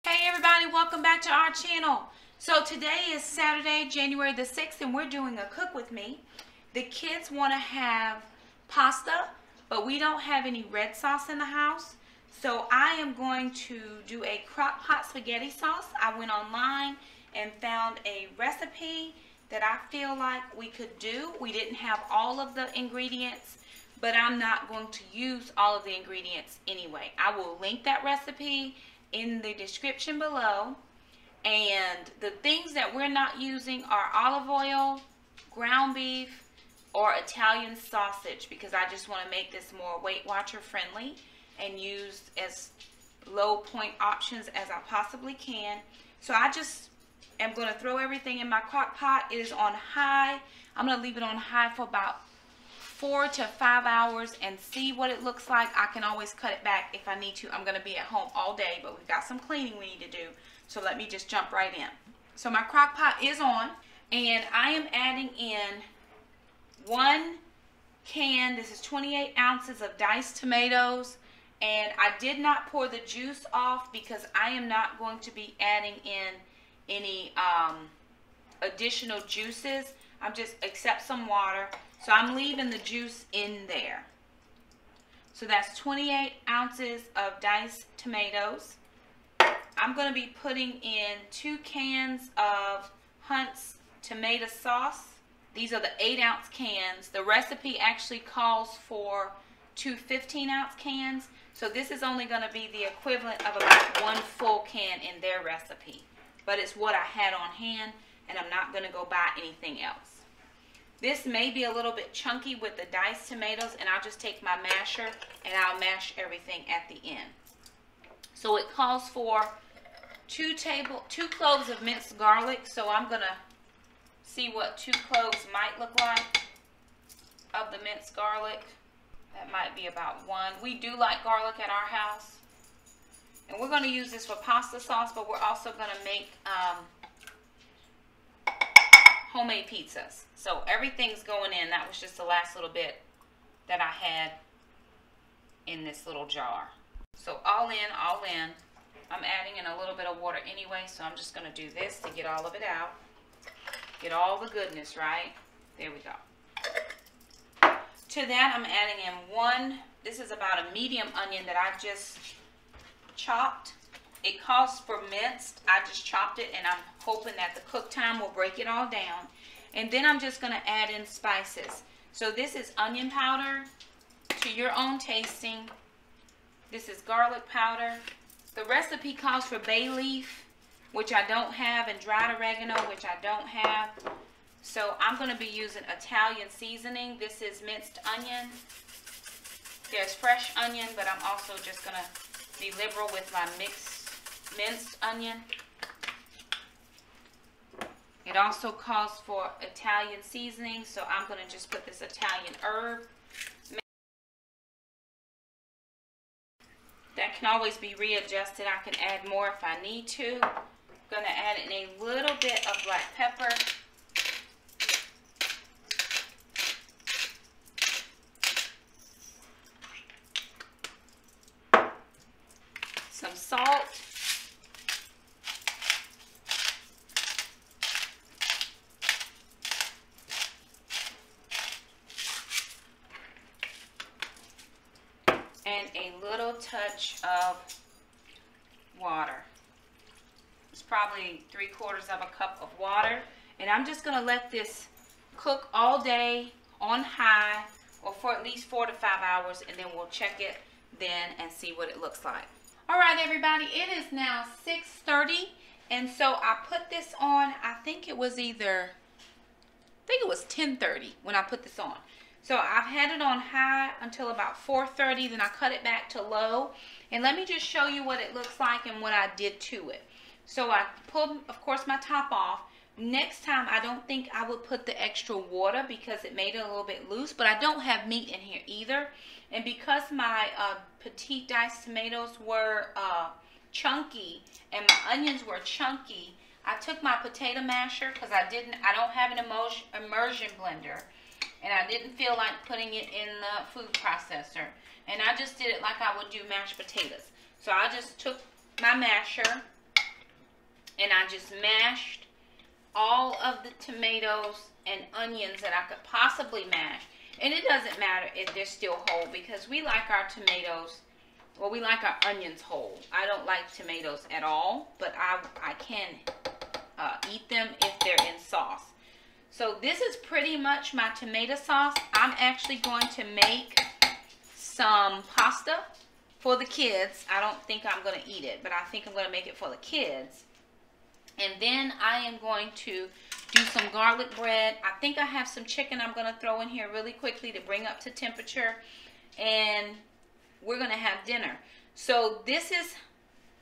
Hey everybody, welcome back to our channel. So today is Saturday, January the 6th, and we're doing a cook with me. The kids want to have pasta, but we don't have any red sauce in the house. So I am going to do a crock pot spaghetti sauce. I went online and found a recipe that I feel like we could do. We didn't have all of the ingredients, but I'm not going to use all of the ingredients anyway. I will link that recipe in the description below. And the things that we're not using are olive oil, ground beef, or Italian sausage, because I just want to make this more Weight Watcher friendly and use as low point options as I possibly can. So I just am going to throw everything in my crock pot. It is on high. I'm going to leave it on high for about 4 to 5 hours and see what it looks like. I can always cut it back if I need to. I'm going to be at home all day, but we've got some cleaning we need to do. So let me just jump right in. So my crock pot is on, and I am adding in 1 can. This is 28 ounces of diced tomatoes. And I did not pour the juice off because I am not going to be adding in any additional juices. I'm just except some water. So I'm leaving the juice in there. So that's 28 ounces of diced tomatoes. I'm going to be putting in 2 cans of Huntz tomato sauce. These are the 8-ounce cans. The recipe actually calls for 2 15-ounce cans. So this is only going to be the equivalent of about 1 full can in their recipe. But it's what I had on hand, and I'm not going to go buy anything else. This may be a little bit chunky with the diced tomatoes, and I'll just take my masher and I'll mash everything at the end. So it calls for 2 cloves of minced garlic. So I'm going to see what 2 cloves might look like of the minced garlic. That might be about 1. We do like garlic at our house. And we're going to use this for pasta sauce, but we're also going to make homemade pizzas. So everything's going in. That was just the last little bit that I had in this little jar. So all in, all in. I'm adding in a little bit of water anyway, so I'm just going to do this to get all of it out. Get all the goodness, right? There we go. To that, I'm adding in 1, this is about a medium onion that I just chopped. It calls for minced. I just chopped it, and I'm hoping that the cook time will break it all down. And then I'm just going to add in spices. So this is onion powder to your own tasting. This is garlic powder. The recipe calls for bay leaf, which I don't have, and dried oregano, which I don't have. So I'm going to be using Italian seasoning. This is minced onion. There's fresh onion, but I'm also just going to be liberal with my minced onion. It also calls for Italian seasoning, so I'm going to just put this Italian herb. That can always be readjusted. I can add more if I need to. I'm going to add in a little bit of black pepper. Some salt. And a little touch of water. It's probably 3/4 of a cup of water. And I'm just going to let this cook all day on high, or for at least 4 to 5 hours, and then we'll check it then and see what it looks like. Alright everybody, it is now 6:30, and so I put this on, I think it was 10:30 when I put this on. So I've had it on high until about 4:30, then I cut it back to low. And let me just show you what it looks like and what I did to it. So I pulled, of course, my top off. Next time, I don't think I would put the extra water because it made it a little bit loose, but I don't have meat in here either. And because my petite diced tomatoes were chunky and my onions were chunky, I took my potato masher because I don't have an immersion blender, and I didn't feel like putting it in the food processor. And I just did it like I would do mashed potatoes. So I just took my masher and I just mashed all of the tomatoes and onions that I could possibly mash. And it doesn't matter if they're still whole, because we like our tomatoes, well, we like our onions whole. I don't like tomatoes at all, but I can eat them if they're in sauce. So this is pretty much my tomato sauce. I'm actually going to make some pasta for the kids. I don't think I'm going to eat it, but I think I'm going to make it for the kids. And then I am going to do some garlic bread. I think I have some chicken I'm going to throw in here really quickly to bring up to temperature. And we're going to have dinner. So this is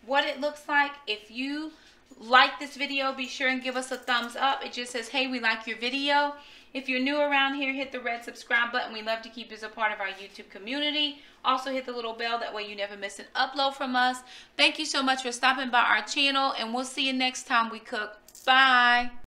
what it looks like. If you like this video, be sure and give us a thumbs up. It just says, hey, we like your video. If you're new around here, hit the red subscribe button. We love to keep you as a part of our YouTube community. Also hit the little bell, that way you never miss an upload from us. Thank you so much for stopping by our channel, and we'll see you next time we cook. Bye.